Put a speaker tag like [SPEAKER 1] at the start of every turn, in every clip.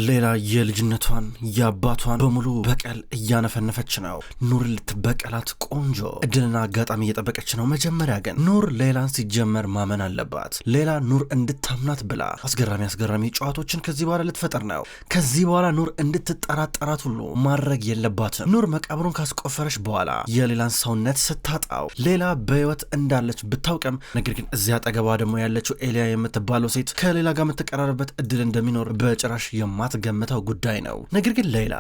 [SPEAKER 1] ሌላ የልጅነቷን የአባቷን በሙሉ በቀል እያነፈነፈች ነው። ኑር ልትበቀላት ቆንጆ እድልና አጋጣሚ እየጠበቀች ነው። መጀመሪያ ግን ኑር ሌላን ሲጀመር ማመን አለባት። ሌላ ኑር እንድታምናት ብላ አስገራሚ ጨዋታዎችን ከዚህ በኋላ ልትፈጠር ነው። ከዚህ በኋላ ኑር እንድትጠራጠራት ሁሉ ማድረግ የለባትም። ኑር መቃብሩን ካስቆፈረች በኋላ የሌላን ሰውነት ስታጣው ሌላ በህይወት እንዳለች ብታውቅም፣ ነገር ግን እዚያ አጠገቧ ደግሞ ያለችው ኤልያ የምትባለው ሴት ከሌላ ጋር የምትቀራረበት እድል እንደሚኖር በጭራሽ የማትገምተው ጉዳይ ነው። ነገር ግን ሌላ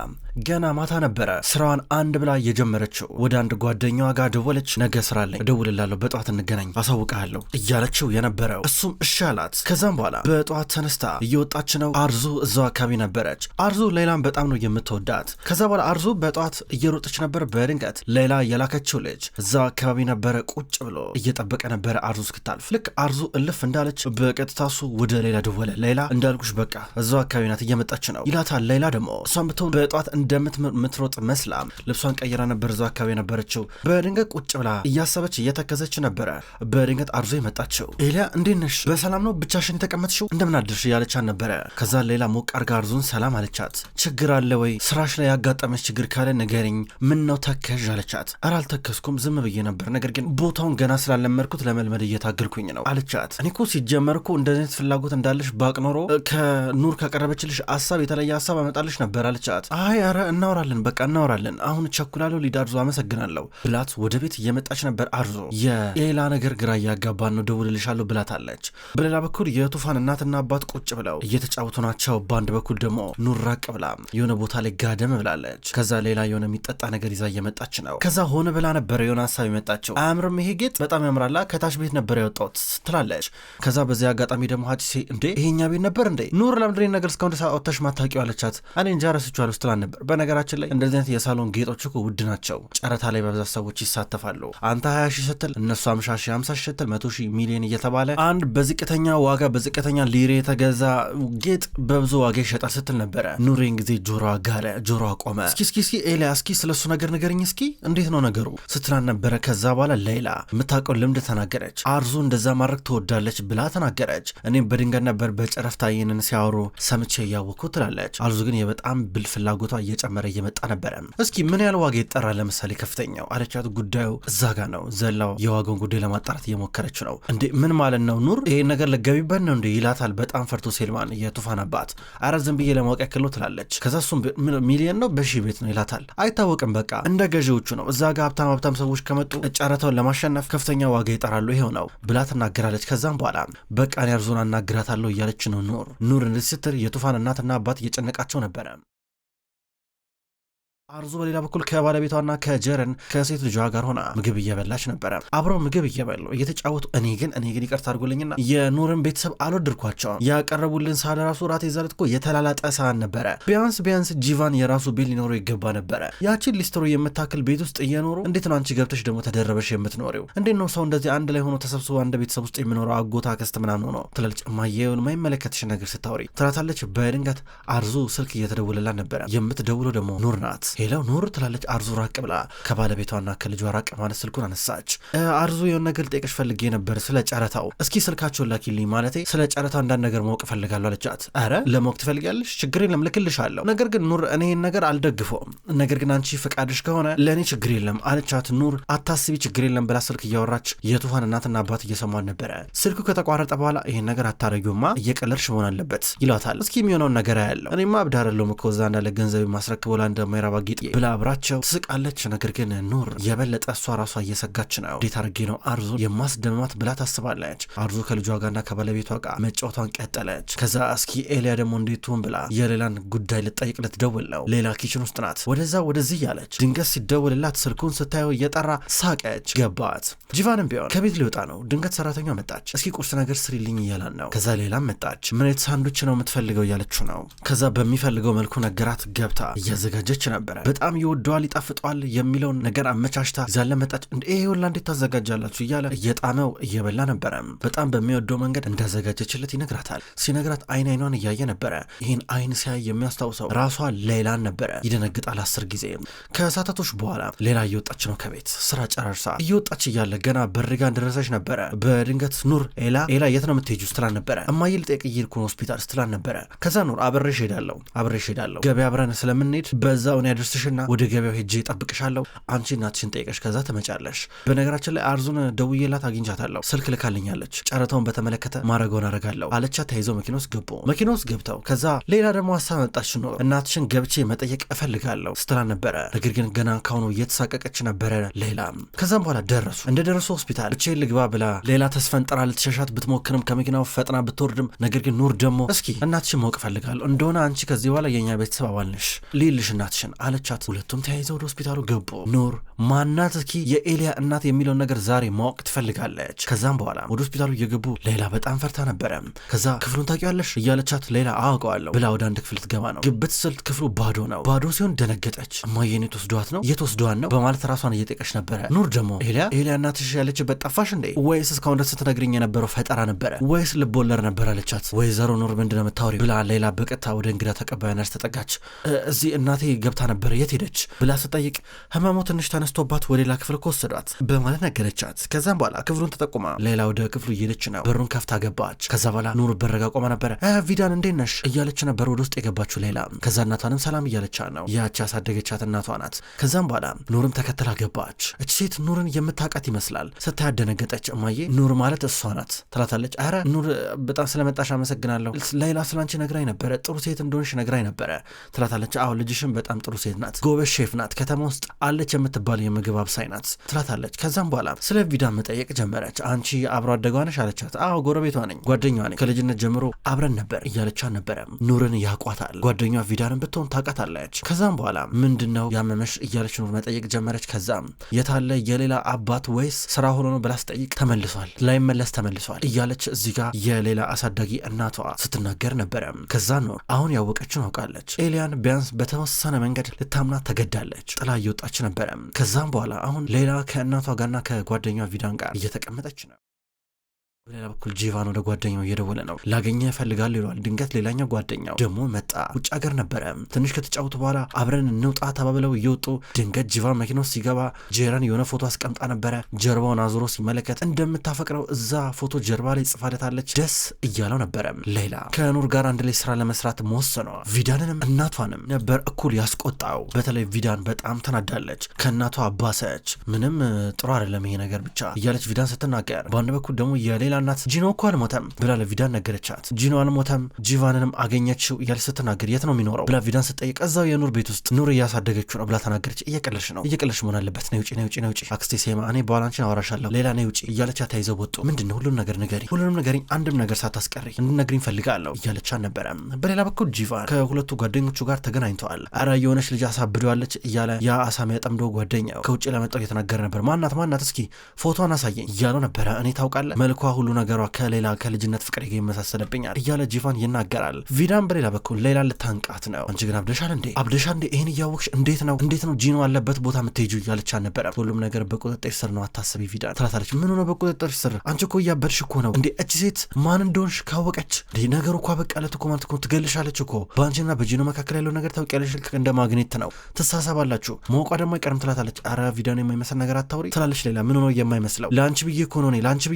[SPEAKER 1] ገና ማታ ነበረ ስራዋን አንድ ብላ የጀመረችው። ወደ አንድ ጓደኛዋ ጋር ደወለች። ነገ ስራ አለኝ፣ እደውልልሃለሁ፣ በጠዋት እንገናኝ፣ አሳውቅሃለሁ እያለችው የነበረው እሱም እሺ አላት። ከዛም በኋላ በጠዋት ተነስታ እየወጣች ነው። አርዙ እዛው አካባቢ ነበረች። አርዙ ሌላም በጣም ነው የምትወዳት። ከዛ በኋላ አርዙ በጠዋት እየሮጠች ነበር። በድንገት ሌላ የላከችው ልጅ እዛው አካባቢ ነበረ፣ ቁጭ ብሎ እየጠበቀ ነበረ አርዙ እስክታልፍ። ልክ አርዙ እልፍ እንዳለች በቀጥታ እሱ ወደ ሌላ ደወለ። ሌላ እንዳልኩሽ በቃ እዛው አካባቢ ናት እየመጣች ነው ይላታል። ሌላ ደግሞ እሷን ብትሆን በጠዋት እንደምትሮጥ መስላ ልብሷን ቀይራ ነበር እዛው አካባቢ ነበረችው። በድንገት ቁጭ ብላ እያሰበች እየተከዘች ነበረ። በድንገት አርዙ የመጣችው። ኤልያ እንዴት ነሽ? በሰላም ነው ብቻሽን የተቀመጥሽው? እንደምን አደርሽ እያለቻት ነበረ። ከዛ ሌላ ሞቅ አርጋ አርዙን ሰላም አለቻት። ችግር አለ ወይ? ስራሽ ላይ ያጋጠመች ችግር ካለ ንገሪኝ። ምን ነው ተከዥ አለቻት። ኧረ አልተከዝኩም ዝም ብዬ ነበር፣ ነገር ግን ቦታውን ገና ስላለመድኩት ለመልመድ እየታገልኩኝ ነው አለቻት። እኔ እኮ ሲጀመር እኮ እንደዚህ አይነት ፍላጎት እንዳለሽ ባቅ ኖሮ ከኑር ከቀረበችልሽ ሀሳብ የተለየ ሀሳብ አመጣልሽ ነበር አለቻት። አይ ኧረ እናወራለን፣ በቃ እናወራለን፣ አሁን ቸኩላለሁ ሊድ አርዙ አመሰግናለሁ ብላት ወደ ቤት እየመጣች ነበር። አርዙ የኤላ ነገር ግራ እያጋባን ነው፣ ደውልልሻለሁ ብላታለች። በሌላ በኩል የቱፋን እናትና አባት ቁጭ ብለው እየተጫወቱ ናቸው። በአንድ በኩል ደግሞ ኑር ራቅ ብላ የሆነ ቦታ ላይ ጋደም ብላለች። ከዛ ሌላ የሆነ የሚጠጣ ነገር ይዛ እየመጣች ነው። ከዛ ሆነ ብላ ነበረ የሆነ ሀሳብ የመጣችው። አያምርም ይሄ ጌጥ? በጣም ያምራላ፣ ከታች ቤት ነበር ያወጣሁት ትላለች። ከዛ በዚህ አጋጣሚ ደግሞ ሀዲሴ እንዴ ይሄኛ ቤት ነበር እንዴ? ኑር ለምድሬን ነገር እስካሁን ደስ አወጥተሽ ማታውቂው አለቻት። እኔ እንጃ ረስቼዋለሁ ስትላን ነበር። በነገራችን ላይ እንደዚህ አይነት የሳሎን ጌጦች እኮ ውድ ናቸው። ጨረታ ላይ በብዛት ሰዎች ይሳተፋሉ። አንተ 20 ሺህ ስትል እነሱ 50 ሺህ 50 ሺህ ስትል 100 ሺህ ሚሊዮን እየተባለ አንድ በዝቅተኛ ዋጋ በዝቅተኛ ሊሬ የተገዛ ጌጥ በብዙ ዋጋ ይሸጣል ስትል ነበረ። ኑሬን ጊዜ ጆሮዋ ጋለ፣ ጆሮዋ ቆመ። እስኪ ኤልያ እስኪ ስለሱ ነገር ንገረኝ እስኪ እንዴት ነው ነገሩ ስትላን ነበረ። ከዛ በኋላ ሌላ የምታውቀው ልምድ ተናገረች። አርዙ እንደዛ ማድረግ ትወዳለች ብላ ተናገረች። እኔም በድንገት ነበር በጨረፍታ ይህንን ሲያወሩ ሰምቼ እያወቅኩ ትላለች። አርዙ ግን የበጣም ብል ፍላጎቷ እየጨመረ እየመጣ ነበረ። እስኪ ምን ያህል ዋጋ ይጠራል ለምሳሌ ከፍተኛው አለቻት። ጉዳዩ እዛ ጋ ነው። ዘላው የዋጋውን ጉዳይ ለማጣራት እየሞከረች ነው። እንዴ ምን ማለት ነው ኑር ይሄን ነገር ለገቢበት ነው እንዴ ይላታል። በጣም ፈርቶ ሴልማን የቱፋን አባት አረ ዝም ብዬ ለማወቅ ያክል ነው ትላለች። ከዛ እሱም ሚሊየን ነው በሺህ ቤት ነው ይላታል። አይታወቅም በቃ እንደ ገዢዎቹ ነው። እዛ ጋ ሀብታም ሰዎች ከመጡ ጨረታውን ለማሸነፍ ከፍተኛ ዋጋ ይጠራሉ ይሄው ነው ብላ ትናገራለች። ከዛም በኋላ በቃ እኔ አርዙን አናግራታለሁ እያለች ነው ኑር እንደዚህ ስትል የቱፋን እናትና አባት እየጨነቃቸው ነበረ። አርዙ በሌላ በኩል ከባለቤቷና ከጀረን ከሴት ልጇ ጋር ሆና ምግብ እየበላች ነበረ። አብረው ምግብ እየበሉ እየተጫወቱ እኔ ግን ይቅርታ አድርጎልኝና የኑርን ቤተሰብ አልወደድኳቸውም። ያቀረቡልን ሳህን ራሱ ራት የዛለት እኮ የተላላጠ ሳህን ነበረ። ቢያንስ ጂቫን የራሱ ቤት ሊኖረው ይገባ ነበረ። ያቺን ሊስትሮ የምታክል ቤት ውስጥ እየኖሩ እንዴት ነው አንቺ ገብተሽ ደግሞ ተደረበሽ የምትኖሪው? እንዴት ነው ሰው እንደዚህ አንድ ላይ ሆኖ ተሰብስቦ አንድ ቤተሰብ ውስጥ የሚኖረው? አጎታ ከስት ምናምን ሆኖ ትላለች። እማዬውን የማይመለከትሽ ነገር ስታወሪ ትላታለች። በድንገት አርዙ ስልክ እየተደወለላት ነበረ። የምትደውለው ደግሞ ኑር ናት። ሄለው ኑር ትላለች። አርዙ ራቅ ብላ ከባለቤቷና ከልጇ ራቅ ማለት ስልኩን አነሳች። አርዙ የሆነ ነገር ልጠይቅሽ ፈልጌ ነበር ስለ ጨረታው፣ እስኪ ስልካቸውን ላኪልኝ፣ ማለቴ ስለ ጨረታው አንዳንድ ነገር ማወቅ እፈልጋለሁ አለቻት። አረ ለማወቅ ትፈልጊያለሽ? ችግር የለም ልክልሻለሁ፣ ነገር ግን ኑር እኔ ይህን ነገር አልደግፈውም፣ ነገር ግን አንቺ ፈቃድሽ ከሆነ ለእኔ ችግር የለም አለቻት። ኑር አታስቢ ችግር የለም ብላ ስልክ እያወራች የቱፋን እናትና አባት እየሰማን ነበረ። ስልኩ ከተቋረጠ በኋላ ይህን ነገር አታረጊውማ እየቀለድሽ መሆን አለበት ይሏታል። እስኪ የሚሆነውን ነገር ያለው እኔማ አብዳረለውም እኮ እዛ እንዳለ ገንዘብ ማስረክበው ለአንድ ማይራባ ጌጥ ብላ አብራቸው ትስቃለች። ነገር ግን ኑር የበለጠ እሷ ራሷ እየሰጋች ነው። እንዴት አድርጌ ነው አርዙ የማስደመማት ብላ ታስባለች። አርዙ ከልጇ ጋርና ከባለቤቷ ጋር መጫወቷን ቀጠለች። ከዛ እስኪ ኤልያ ደግሞ እንዴት ትሆን ብላ የሌላን ጉዳይ ልጠይቅ ልትደውል ነው። ሌላ ኪችን ውስጥ ናት። ወደዛ ወደዚህ ያለች ድንገት ሲደውልላት ስልኩን ስታየው እየጠራ ሳቀች። ገባት። ጂቫንም ቢሆን ከቤት ሊወጣ ነው። ድንገት ሰራተኛ መጣች። እስኪ ቁርስ ነገር ስሪልኝ እያላን ነው። ከዛ ሌላም መጣች። ምን አይነት ሳንዱች ነው የምትፈልገው እያለችው ነው። ከዛ በሚፈልገው መልኩ ነገራት። ገብታ እያዘጋጀች ነበረ። በጣም ይወደዋል ይጣፍጠዋል የሚለውን ነገር አመቻችታ ይዛለ መጣች። ይሄ ሁላ እንዴት ታዘጋጃላችሁ እያለ እየጣመው እየበላ ነበረ። በጣም በሚወደው መንገድ እንዳዘጋጀችለት ይነግራታል። ሲነግራት አይኗን እያየ ነበረ። ይህን አይን ሲያይ የሚያስታውሰው ራሷ ሌላን ነበረ። ይደነግጣል 10 ጊዜ። ከሰዓታቶች በኋላ ሌላ እየወጣች ነው ከቤት ስራ ጨራርሳ እየወጣች እያለ ገና በርጋ እንደደረሰች ነበረ በድንገት ኑር ኤላ የት ነው የምትሄጂው ስትላን ነበረ። እማዬ ልጠይቅ እየሄድኩ ነው ሆስፒታል ስትላን ነበረ። ከዛ ኑር አብሬሽ ሄዳለሁ ገበያ አብረን ስለምንሄድ በዛው ነው ያደርስሽና ወደ ገበያው ሄጄ እጠብቅሻለሁ። አንቺ እናትሽን ጠይቀሽ ከዛ ትመጫለሽ። በነገራችን ላይ አርዙን ደውዬላት አግኝቻታለሁ። ስልክ ልካልኛለች። ጨረታውን በተመለከተ ማረገውን አረጋለሁ አለቻት። ተይዘው መኪና ውስጥ ገብተው ከዛ ሌላ ደግሞ ሀሳብ መጣች። ኑር እናትሽን ገብቼ መጠየቅ እፈልጋለሁ ስትላን ነበረ። ነገር ግን ገና ካሁኑ እየተሳቀቀች ነበረ ሌላ። ከዛም በኋላ እንደደረሱ ሆስፒታል እቼ ልግባ ብላ ሌላ ተስፈንጥራ ልትሸሻት ብትሞክርም ከመኪናው ፈጥና ብትወርድም ነገር ግን ኑር ደግሞ እስኪ እናትሽን ማወቅ እፈልጋለሁ እንደሆነ አንቺ ከዚህ በኋላ የኛ ቤተሰብ አባል ነሽ ልይልሽ እናትሽን አለቻት። ሁለቱም ተያይዘው ወደ ሆስፒታሉ ገቡ። ኑር ማናት እስኪ የኤልያ እናት የሚለውን ነገር ዛሬ ማወቅ ትፈልጋለች። ከዛም በኋላ ወደ ሆስፒታሉ እየገቡ ሌላ በጣም ፈርታ ነበረ። ከዛ ክፍሉን ታውቂዋለሽ እያለቻት ሌላ አውቀዋለሁ ብላ ወደ አንድ ክፍል ትገባ ነው። ግብት ስልት ክፍሉ ባዶ ሲሆን ደነገጠች። እማዬ የት ወስዷት ነው በማለት ራሷን እየጠየቀች ነበረ። ኑር ደግሞ ኤልያ እናትሽ ያለችበት ጠፋሽ እንዴ ወይስ እስካሁን ድረስ ስትነግሪኝ የነበረው ፈጠራ ነበረ ወይስ ልቦለድ ነበር አለቻት። ወይዘሮ ኑር ምንድነው የምታወሪው ብላ ሌላ በቀጥታ ወደ እንግዳ ተቀባይ ነርስ ተጠጋች። እዚህ እናቴ ገብታ ነበር የት ሄደች ብላ ስጠይቅ ህመሙ ትንሽ ተነስቶባት ወደ ሌላ ክፍል ወሰዷት በማለት ነገረቻት። ከዛም በኋላ ክፍሉን ተጠቁማ ሌላ ወደ ክፍሉ እየሄደች ነው። በሩን ከፍታ ገባች። ከዛ በኋላ ኑር በረጋ ቆማ ነበረ። ቪዳን እንዴት ነሽ እያለች ነበር ወደ ውስጥ የገባችው ሌላ። ከዛ እናቷንም ሰላም እያለቻ ነው። ያቺ ያሳደገቻት እናቷ ናት። ከዛም በኋላ ኑርም ተከትላ ገባች። እች ሴት ኑርን የምታውቃት ይመስላል። ስታያት ደነገጠች። እማዬ ኑር ማለት እሷ ናት ትላታለች። አረ ኑር በጣም ስለመጣሽ አመሰግናለሁ። ሌላ ስላንቺ ነግራኝ ነበረ ጥሩ ሴት እንደሆንሽ ነግራኝ ነበረ ትላታለች። አዎ ልጅሽም በጣም ጥሩ ሴት ናት፣ ጎበዝ ሼፍ ናት፣ ከተማ ውስጥ አለች የምትባል የምግብ አብሳይ ናት ትላታለች። ከዛም በኋላ ስለ ቪዳን መጠየቅ ጀመረች። አንቺ አብሮ አደጓ ነሽ አለቻት። አዎ ጎረቤቷ ነኝ፣ ጓደኛዋ ነኝ፣ ከልጅነት ጀምሮ አብረን ነበር እያለቻ ነበረ። ኑርን ያቋታል። ጓደኛዋ ቪዳንን ብትሆን ታውቃታለች። ከዛም በኋላ ምንድነው ያመመሽ እያለች ኑር መጠየቅ ጀመረች። ከዛም የታለ የሌላ አባት ወይስ ስራ ሆኖ ነው ብላ ስጠይቅ ላይመለስ ተመልሷል እያለች እዚህ ጋር የሌላ አሳዳጊ እናቷ ስትናገር ነበረ። ከዛ ኑር አሁን ያወቀችን አውቃለች። ኤልያን ቢያንስ በተወሰነ መንገድ ልታምናት ተገዳለች። ጥላ እየወጣች ነበረ። ከዛም በኋላ አሁን ሌላ ከእናቷ ጋርና ከጓደኛዋ ቪዳን ጋር እየተቀመጠች ነው። በሌላ በኩል ጂቫን ወደ ጓደኛው እየደወለ ነው። ላገኘ ይፈልጋል ይሏል። ድንገት ሌላኛው ጓደኛው ደግሞ መጣ። ውጭ ሀገር ነበረ። ትንሽ ከተጫወቱ በኋላ አብረን እንውጣ ተባብለው እየወጡ ድንገት ጂቫን መኪና ውስጥ ሲገባ ጄራን የሆነ ፎቶ አስቀምጣ ነበረ። ጀርባውን አዙሮ ሲመለከት እንደምታፈቅረው እዛ ፎቶ ጀርባ ላይ ጽፋለታለች። ደስ እያለው ነበረ። ሌላ ከኑር ጋር አንድ ላይ ስራ ለመስራት መወሰኗ ቪዳንንም እናቷንም ነበር እኩል ያስቆጣው። በተለይ ቪዳን በጣም ተናዳለች። ከእናቷ አባሰች። ምንም ጥሩ አይደለም ይሄ ነገር ብቻ እያለች ቪዳን ስትናገር፣ በአንድ በኩል ደግሞ የሌላ እናት ጂኖ እኮ አልሞተም ብላ ለቪዳን ነገረቻት። ጂኖ አልሞተም ጂቫንንም አገኘችው እያለች ስትናገር የት ነው የሚኖረው ብላ ቪዳን ስትጠይቅ እዛው የኑር ቤት ውስጥ ኑር እያሳደገችው ነው ብላ ተናገረች። እየቀለሽ መሆን አለበት ነይ ውጪ አክስቴ ሴማ እኔ በኋላንችን አወራሻለሁ ሌላ ነይ ውጪ እያለች ተያይዘው ወጡ። ምንድነው ሁሉም ነገር ንገሪኝ አንድም ነገር ሳታስቀሪ እንድነግሪኝ ፈልጋለሁ እያለች ነበረ። በሌላ በኩል ጂቫን ከሁለቱ ጓደኞቹ ጋር ተገናኝተዋል። አረ የሆነች ልጅ አሳብደዋለች እያለ ያ አሳሚ ያጠምዶ ጓደኛው ከውጭ ለመጣው እየተናገረ ነበር። ማናት እስኪ ፎቶዋን አሳየኝ እያለው ነበረ። እኔ ታውቃለህ መልኳ ሁሉ ነገሯ ከሌላ ከልጅነት ፍቅር ጋር ይመሳሰለብኛል እያለ ጂቫን ይናገራል። ቪዳን በሌላ በኩል ሌላ ልታንቃት ነው። አንቺ ግን አብደሻል እንዴ ይሄን እያወቅሽ እንዴት ነው ጂኖ አለበት ቦታ የምትሄጂው እያለች ነበረ። ሁሉም ነገር በቁጥጥር ስር ነው አታስቢ ቪዳን ትላታለች። ምን ሆነ በቁጥጥር ስር አንቺ እኮ እያበድሽ እኮ ነው እንዴ እቺ ሴት ማን እንደሆንሽ ካወቀች ነገሩ እኮ በቃለት እኮ ማለት እኮ ትገልሻለች እኮ በአንቺና በጂኖ መካከል ያለው ነገር ታውቂያለሽ። እንደ ማግኔት ነው ትሳሳባላችሁ መውቋ ደግሞ አይቀርም ትላታለች። አረ ቪዳን የማይመስል ነገር አታውሪ ትላለች። ሌላ ምን ሆነ የማይመስለው ለአንቺ ብዬ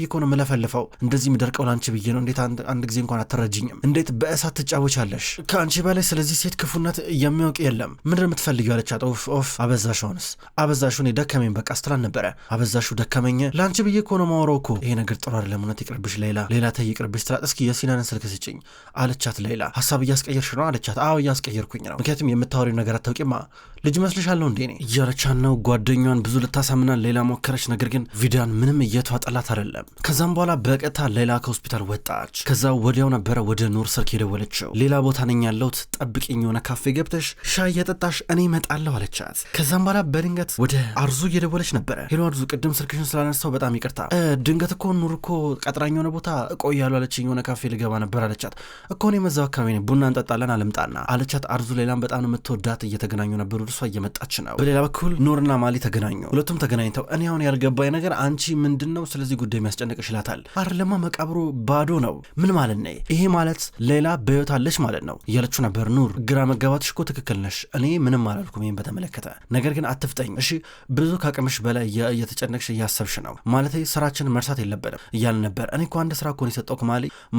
[SPEAKER 1] እኮ ነው መለፈልፈው እንደዚህ ምደርቀው ላንቺ ብዬ ነው። እንዴት አንድ ጊዜ እንኳን አትረጅኝም? እንዴት በእሳት ትጫወቻለሽ? ከአንቺ በላይ ስለዚህ ሴት ክፉነት የሚያውቅ የለም። ምንድን የምትፈልጊው አለቻት። ኦፍ አበዛሹ እኔ ደከመኝ በቃ ስትላን ነበረ። አበዛሹ ደከመኝ ላንቺ ብዬ እኮ ነው ማወራው እኮ ይሄ ነገር ጥሩ አይደለም። እውነት ይቅርብሽ ሌላ ተይ ይቅርብሽ ትላት። እስኪ የሲናንን ስልክ ስጭኝ አለቻት። ሌላ ሀሳብ እያስቀየርሽ ነው አለቻት። አዎ እያስቀየርኩኝ ነው፣ ምክንያቱም የምታወሪው ነገር አታውቂማ ልጅ መስልሻለሁ እንዴ እኔ እያለቻን ነው። ጓደኛዋን ብዙ ልታሳምናል ሌላ ሞከረች። ነገር ግን ቪዳን ምንም እየተዋጠላት አይደለም። ከዛም በኋላ በቀጥታ ሌላ ከሆስፒታል ወጣች። ከዛ ወዲያው ነበረ ወደ ኑር ስልክ የደወለችው። ሌላ ቦታ ነኝ ያለሁት ጠብቂኝ፣ የሆነ ካፌ ገብተሽ ሻይ እየጠጣሽ እኔ እመጣለሁ አለቻት። ከዛም በኋላ በድንገት ወደ አርዙ እየደወለች ነበረ። ሄሎ አርዙ፣ ቅድም ስልክሽን ስላነሳው በጣም ይቅርታ፣ ድንገት እኮ ኑር እኮ ቀጥራኝ የሆነ ቦታ እቆያለሁ አለችኝ፣ የሆነ ካፌ ልገባ ነበር አለቻት። እኮ እኔ መዛው አካባቢ ነኝ፣ ቡና እንጠጣለን አልምጣና አለቻት። አርዙ ሌላም በጣም የምትወዳት እየተገናኙ ነበር፣ እርሷ እየመጣች ነው። በሌላ በኩል ኑርና ማሊ ተገናኙ። ሁለቱም ተገናኝተው እኔ አሁን ያልገባኝ ነገር አንቺ ምንድነው ስለዚህ ጉዳይ የሚያስጨንቅሽ ይላታል። አይደለማ መቃብሩ ባዶ ነው። ምን ማለት ነው ይሄ? ማለት ሌላ በህይወት አለች ማለት ነው እያለችው ነበር። ኑር ግራ መጋባትሽ እኮ ትክክል ነሽ፣ እኔ ምንም አላልኩም ይሄን በተመለከተ፣ ነገር ግን አትፍጠኝ እሺ፣ ብዙ ካቅምሽ በላይ እየተጨነቅሽ እያሰብሽ ነው ማለት ስራችንን መርሳት የለብንም እያለ ነበር። እኔ እኮ አንድ ስራ እኮ ነው የሰጠውክ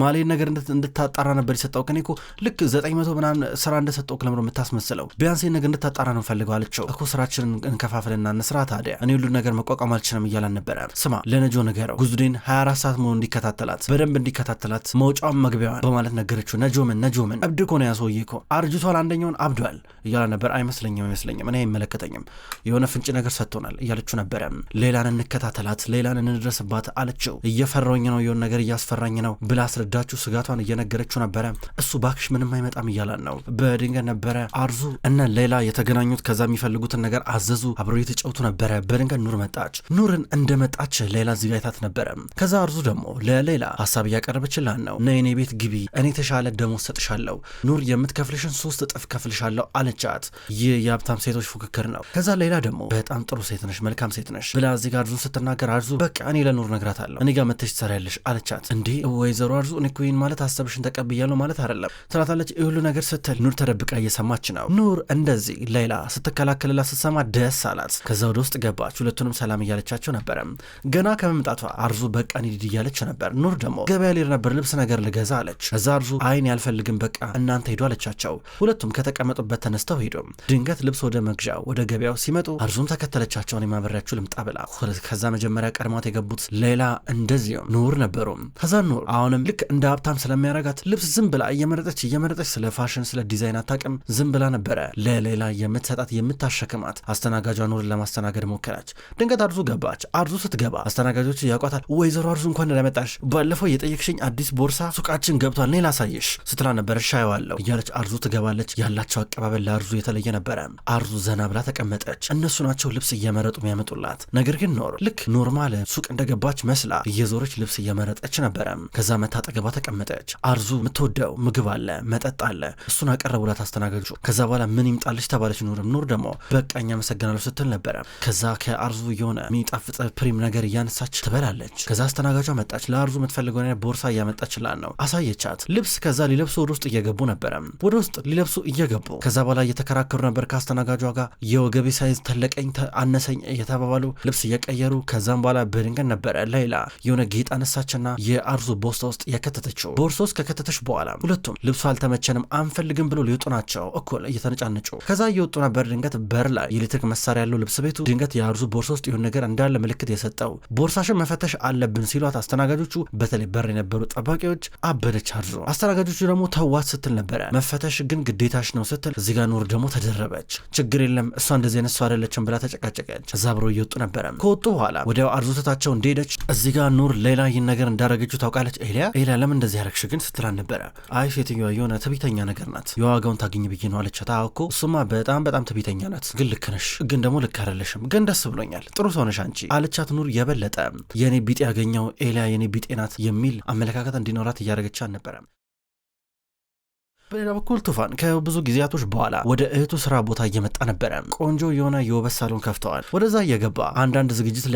[SPEAKER 1] ማሊ ነገር እንድታጣራ ነበር የሰጠውክ። እኔ እኮ ልክ 900 ምናምን ስራ እንደሰጠውክ ለምሮ የምታስመስለው? ቢያንስ ነገር እንድታጣራ ነው ፈልገው አለችው። እኮ ስራችንን እንከፋፍልና እንስራ ታዲያ፣ እኔ ሁሉ ነገር መቋቋም አልችልም እያላን ነበረ። ስማ ለነጆ ነገረው ጉዙዴን 24 ሰዓት መሆኑ እንዲከታተላት በደንብ እንዲከታተላት መውጫውን መግቢያዋን በማለት ነገረችው። ነጆምን እብድ እኮ ነው ያሰውዬ እኮ አርጅቷል፣ አንደኛውን አብዷል እያላ ነበር። አይመስለኝም እኔ አይመለከተኝም፣ የሆነ ፍንጭ ነገር ሰጥቶናል እያለችው ነበረ። ሌላን እንከታተላት፣ ሌላን እንድረስባት አለችው። እየፈራኝ ነው፣ የሆነ ነገር እያስፈራኝ ነው ብላ አስረዳችሁ ስጋቷን እየነገረችው ነበረ። እሱ ባክሽ ምንም አይመጣም እያላን ነው። በድንገት ነበረ አርዙ እና ሌላ የተገናኙት። ከዛ የሚፈልጉትን ነገር አዘዙ፣ አብረው የተጫወቱ ነበረ። በድንገት ኑር መጣች። ኑርን እንደመጣች ሌላ ዚጋይታት ነበረ። ከዛ አርዙ ደግሞ ለሌላ ሀሳብ እያቀረበችላን ነው። ነይ እኔ ቤት ግቢ፣ እኔ ተሻለ ደሞዝ ሰጥሻለሁ፣ ኑር የምትከፍልሽን 3 እጥፍ ከፍልሻለሁ አለቻት። ይህ የሀብታም ሴቶች ፉክክር ነው። ከዛ ሌላ ደግሞ በጣም ጥሩ ሴት ነሽ፣ መልካም ሴት ነሽ ብላ እዚህ ጋር አርዙን ስትናገር፣ አርዙ በቃ እኔ ለኑር ነግራታለሁ፣ እኔ ጋር መተሽ ትሰሪያለሽ አለቻት። እንዴ ወይዘሮ አርዙ እኔ እኮ ይሄን ማለት ሀሳብሽን ተቀብያለሁ ማለት አይደለም ትላታለች። ይሁሉ ነገር ስትል ኑር ተደብቃ እየሰማች ነው። ኑር እንደዚህ ሌላ ስትከላከልላት ስትሰማ ደስ አላት። ከዛ ወደ ውስጥ ገባች። ሁለቱንም ሰላም እያለቻቸው ነበረ። ገና ከመምጣቷ አርዙ በቃ ኒድ እያለች ነበር። ኑር ደግሞ ገበያ ሊር ነበር ልብስ ነገር ልገዛ አለች። እዛ አርዙ አይን ያልፈልግም በቃ እናንተ ሄዱ አለቻቸው። ሁለቱም ከተቀመጡበት ተነስተው ሄዱ። ድንገት ልብስ ወደ መግዣው ወደ ገበያው ሲመጡ አርዙም ተከተለቻቸው። እኔ ማበሪያችሁ ልምጣ ብላ። ከዛ መጀመሪያ ቀድሟት የገቡት ሌላ እንደዚሁ ኑር ነበሩ። ከዛ ኑር አሁንም ልክ እንደ ሀብታም ስለሚያረጋት ልብስ ዝም ብላ እየመረጠች ስለ ፋሽን ስለ ዲዛይን አታውቅም፣ ዝም ብላ ነበረ ለሌላ የምትሰጣት የምታሸክማት። አስተናጋጇ ኑርን ለማስተናገድ ሞከራች። ድንገት አርዙ ገባች። አርዙ ስትገባ አስተናጋጆቹ ያውቋታል። ወይዘሮ አርዙ እንኳን ለመጣሽ፣ ባለፈው የጠየቅሽኝ አዲስ ቦርሳ ሱቃችን ገብቷል እኔ ላሳይሽ ስትላ ነበር። ሻይዋለሁ እያለች አርዙ ትገባለች። ያላቸው አቀባበል ለአርዙ የተለየ ነበረ። አርዙ ዘና ብላ ተቀመጠች። እነሱ ናቸው ልብስ እየመረጡ የሚያመጡላት። ነገር ግን ኖር ልክ ኖርማል ሱቅ እንደገባች መስላ እየዞረች ልብስ እየመረጠች ነበረ። ከዛ መታጠገባ ተቀመጠች። አርዙ የምትወደው ምግብ አለ፣ መጠጥ አለ፣ እሱን አቀረቡላት አስተናጋጆቹ። ከዛ በኋላ ምን ይምጣልሽ ተባለች። ኑር ደግሞ በቃኛ መሰገናለሁ ስትል ነበረ። ከዛ ከአርዙ የሆነ የሚጣፍጥ ፕሪም ነገር እያነሳች ትበላለች። ከዛ አስተናጋጇ መጣች። ለአርዙ የምትፈልገው ቦርሳ እያመጣችላት ነው። አሳየቻት ልብስ። ከዛ ሊለብሱ ወደ ውስጥ እየገቡ ነበረ። ወደ ውስጥ ሊለብሱ እየገቡ ከዛ በኋላ እየተከራከሩ ነበር ከአስተናጋጇ ጋር። የወገቤ ሳይዝ ተለቀኝ አነሰኝ እየተባባሉ ልብስ እየቀየሩ። ከዛም በኋላ በድንገት ነበረ ሌላ የሆነ ጌጥ አነሳችና የአርዙ ቦርሳ ውስጥ የከተተችው። ቦርሳ ውስጥ ከከተተች በኋላ ሁለቱም ልብሱ አልተመቸንም አንፈልግም ብሎ ሊወጡ ናቸው እኩል እየተነጫነጩ። ከዛ እየወጡ ነበር። ድንገት በር ላይ የኤሌክትሪክ መሳሪያ ያለው ልብስ ቤቱ ድንገት የአርዙ ቦርሳ ውስጥ የሆነ ነገር እንዳለ ምልክት የሰጠው። ቦርሳሽን መፈተሽ አለብን ሲሏት አስተናጋጆቹ በተለይ በር የነበሩ ጠባቂዎች አበደች አርዙ። አስተናጋጆቹ ደግሞ ተዋት ስትል ነበረ። መፈተሽ ግን ግዴታሽ ነው ስትል እዚህ ጋር ኑር ደግሞ ተደረበች። ችግር የለም እሷ እንደዚህ አይነት ሰው አይደለችም ብላ ተጨቃጨቀች። እዛ አብረው እየወጡ ነበረ። ከወጡ በኋላ ወዲያው አርዙ ትታቸው እንደሄደች እዚህ ጋር ኑር ሌላ ይህን ነገር እንዳረገችው ታውቃለች። ኤሊያ ለምን እንደዚህ ያረግሽ ግን ስትላን ነበረ። አይ ሴትዮዋ የሆነ ትዕቢተኛ ነገር ናት፣ የዋጋውን ታገኝ ብዬ ነው አለቻት። እኮ እሱማ በጣም ትዕቢተኛ ናት፣ ግን ልክ ነሽ፣ ግን ደግሞ ልክ አይደለሽም፣ ግን ደስ ብሎኛል፣ ጥሩ ሰው ነሽ አንቺ አለቻት። ኑር የበለጠ የኔ ቢጤ ያገኘው ኤሊያ የኔ ቢጤ ናት የሚል አመለካከት እንዲኖራት እያደረገች አልነበረም። በሌላ በኩል ቱፋን ከብዙ ጊዜያቶች በኋላ ወደ እህቱ ስራ ቦታ እየመጣ ነበረ። ቆንጆ የሆነ የውበት ሳሎን ከፍተዋል። ወደዛ እየገባ አንዳንድ ዝግጅት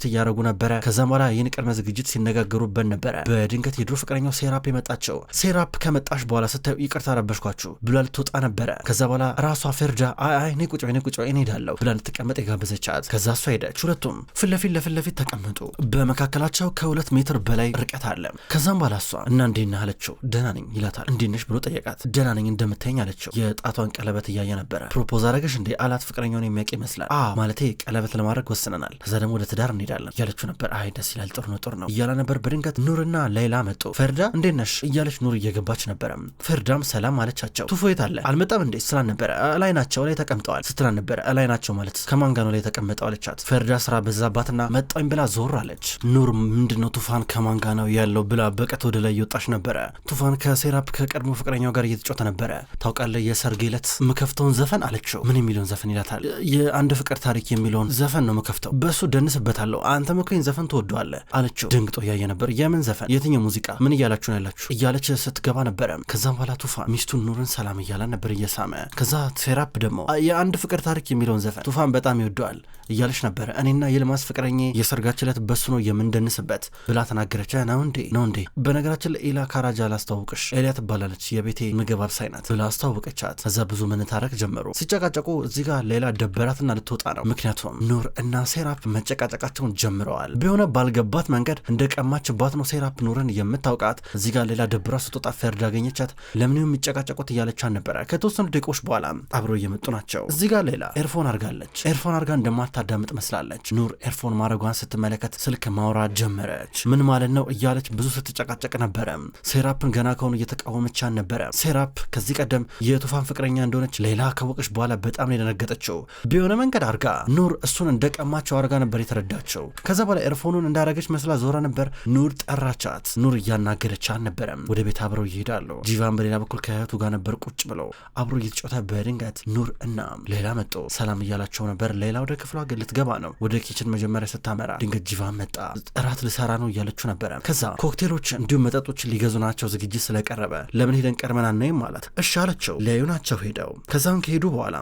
[SPEAKER 1] እያረጉ ነበረ። ከዛም በኋላ ይህን ቅድመ ዝግጅት ሲነጋገሩበት ነበረ። በድንገት የድሮ ፍቅረኛው ሴራፕ የመጣቸው። ሴራፕ ከመጣሽ በኋላ ስታዩ ይቅርታ ረበሽኳችሁ ብላ ልትወጣ ነበረ። ከዛ በኋላ ራሷ ፈርዳ አይ እኔ ቁጭ እኔ ሄዳለሁ ብላ ልትቀመጥ የጋበዘቻት። ከዛ እሷ ሄደች። ሁለቱም ፊት ለፊት ተቀመጡ። በመካከላቸው ከ2 ሜትር በላይ ርቀት አለ። ከዛም በኋላ እሷ እና እንዴት ነህ አለችው። ደህና ነኝ ይላታል። እንዴት ነሽ ብሎ ጠየቃት። ጠየቃት። ደህና ነኝ እንደምታየኝ አለችው። የጣቷን ቀለበት እያየ ነበረ። ፕሮፖዝ አረገሽ እንዴ አላት። ፍቅረኛውን የሚያውቅ ይመስላል። ማለቴ ቀለበት ለማድረግ ወስነናል፣ ከዛ ደግሞ ወደ ትዳር እንሄዳለን እያለችው ነበር። አይ ደስ ይላል፣ ጥሩ ነው እያለ ነበር። በድንገት ኑርና ሌላ መጡ። ፈርዳ እንዴት ነሽ እያለች ኑር እየገባች ነበረ። ፈርዳም ሰላም አለቻቸው። ቱፎ የት አለ አልመጣም እንዴ ስላል ነበረ። ላይ ናቸው ላይ ተቀምጠዋል ስትላል ነበረ። ላይ ናቸው ማለት ከማን ጋር ነው ላይ ተቀምጠው አለቻት። ፈርዳ ስራ በዛባትና መጣኝ ብላ ዞር አለች። ኑር ምንድነው ቱፋን ከማን ጋር ነው ያለው ብላ በቀት ወደ ላይ እየወጣች ነበረ። ቱፋን ከሴራፕ ከቀድሞ ፍቅረኛው ጋር እየተጫወተ ነበረ። ታውቃለህ የሰርግ ዕለት ምከፍተውን ዘፈን አለችው። ምን የሚለውን ዘፈን ይላታል። የአንድ ፍቅር ታሪክ የሚለውን ዘፈን ነው ምከፍተው፣ በሱ ደንስበታለሁ፣ አንተ መኮኝ ዘፈን ትወደዋለህ አለችው። ድንግጦ እያየ ነበር። የምን ዘፈን የትኛው ሙዚቃ ምን እያላችሁ ነው ያላችሁ እያለች ስትገባ ነበረ። ከዛም በኋላ ቱፋን ሚስቱን ኑርን ሰላም እያለ ነበር እየሳመ። ከዛ ሴራፕ ደግሞ የአንድ ፍቅር ታሪክ የሚለውን ዘፈን ቱፋን በጣም ይወደዋል እያለች ነበረ። እኔና የልማስ ፍቅረኛ የሰርጋችን ዕለት በሱ ነው የምንደንስበት ብላ ተናገረች። ነው እንዴ በነገራችን ለኢላ ካራጃ ላስተዋውቅሽ፣ ኤሊያ ትባላለች የቤቴ ምግብ አብሳይ ናት ብላ አስተዋወቀቻት። ከዛ ብዙ መነታረክ ጀመሩ። ሲጨቃጨቁ እዚህ ጋር ሌላ ደበራትና ልትወጣ ነው። ምክንያቱም ኑር እና ሴራፕ መጨቃጨቃቸውን ጀምረዋል። ቢሆነ ባልገባት መንገድ እንደ ቀማችባት ነው ሴራፕ ኑርን የምታውቃት። እዚህ ጋር ሌላ ደብራ ስትወጣ ፈርድ አገኘቻት። ለምን የሚጨቃጨቁት እያለቻት ነበረ። ከተወሰኑ ደቂቆች በኋላ አብሮ እየመጡ ናቸው። እዚህ ጋር ሌላ ኤርፎን አርጋለች። ኤርፎን አርጋ እንደማታዳምጥ መስላለች። ኑር ኤርፎን ማድረጓን ስትመለከት ስልክ ማውራት ጀመረች። ምን ማለት ነው እያለች ብዙ ስትጨቃጨቅ ነበረ። ሴራፕን ገና ከሆኑ እየተቃወመቻን ነበረ። ሴራፕ ከዚህ ቀደም የቱፋን ፍቅረኛ እንደሆነች ሌላ ካወቀች በኋላ በጣም የደነገጠችው። ቢሆነ መንገድ አርጋ ኑር እሱን እንደቀማቸው አርጋ ነበር የተረዳቸው። ከዛ በኋላ ኤርፎኑን እንዳረገች መስላ ዞራ ነበር። ኑር ጠራቻት። ኑር እያናገረቻት ነበረ። ወደ ቤት አብረው ይሄዳሉ። ጂቫን በሌላ በኩል ከእህቱ ጋር ነበር ቁጭ ብለው አብሮ እየተጫወተ። በድንገት ኑር እና ሌላ መጡ። ሰላም እያላቸው ነበር። ሌላ ወደ ክፍሏ ልትገባ ነው። ወደ ኪችን መጀመሪያ ስታመራ ድንገት ጂቫን መጣ። እራት ልሰራ ነው እያለችው ነበረ። ከዛ ኮክቴሎች እንዲሁም መጠጦች ሊገዙ ናቸው ዝግጅት ስለቀረበ ለምን ሄደን ቀርመን አናይም ማለት እሺ አለችው። ሊያዩ ናቸው ሄደው። ከዛም ከሄዱ በኋላ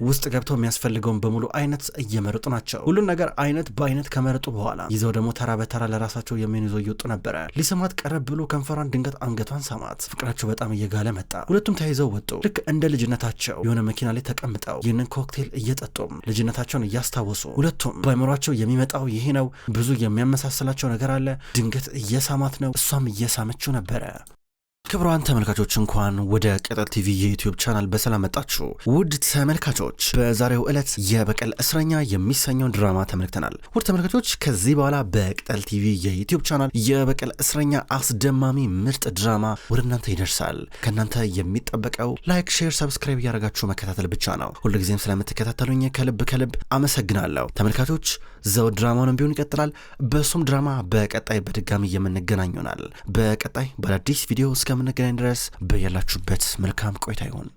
[SPEAKER 1] ውስጥ ገብተው የሚያስፈልገውን በሙሉ አይነት እየመረጡ ናቸው። ሁሉን ነገር አይነት በአይነት ከመረጡ በኋላ ይዘው ደግሞ ተራ በተራ ለራሳቸው የሚሆን ይዘው እየወጡ ነበረ። ሊስማት ቀረብ ብሎ ከንፈሯን ድንገት አንገቷን ሳማት። ፍቅራቸው በጣም እየጋለ መጣ። ሁለቱም ተያይዘው ወጡ። ልክ እንደ ልጅነታቸው የሆነ መኪና ላይ ተቀምጠው ይህንን ኮክቴል እየጠጡም ልጅነታቸውን እያስታወሱ ሁለቱም በአይምሯቸው የሚመጣው ይሄ ነው። ብዙ የሚያመሳስላቸው ነገር አለ። ድንገት እየሳማት ነው፣ እሷም እየሳመችው ነበረ። ክቡራን ተመልካቾች እንኳን ወደ ቅጠል ቲቪ የዩቲዩብ ቻናል በሰላም መጣችሁ። ውድ ተመልካቾች በዛሬው ዕለት የበቀል እስረኛ የሚሰኘውን ድራማ ተመልክተናል። ውድ ተመልካቾች ከዚህ በኋላ በቅጠል ቲቪ የዩቲዩብ ቻናል የበቀል እስረኛ አስደማሚ ምርጥ ድራማ ወደ እናንተ ይደርሳል። ከእናንተ የሚጠበቀው ላይክ፣ ሼር፣ ሰብስክራይብ እያደረጋችሁ መከታተል ብቻ ነው። ሁልጊዜም ስለምትከታተሉኝ ከልብ አመሰግናለሁ። ተመልካቾች ዘውድ ድራማውን ቢሆን ይቀጥላል። በሱም ድራማ በቀጣይ በድጋሚ የምንገናኝ ይሆናል። በቀጣይ በአዲስ ቪዲዮ እስከምንገናኝ ድረስ በያላችሁበት መልካም ቆይታ ይሁን።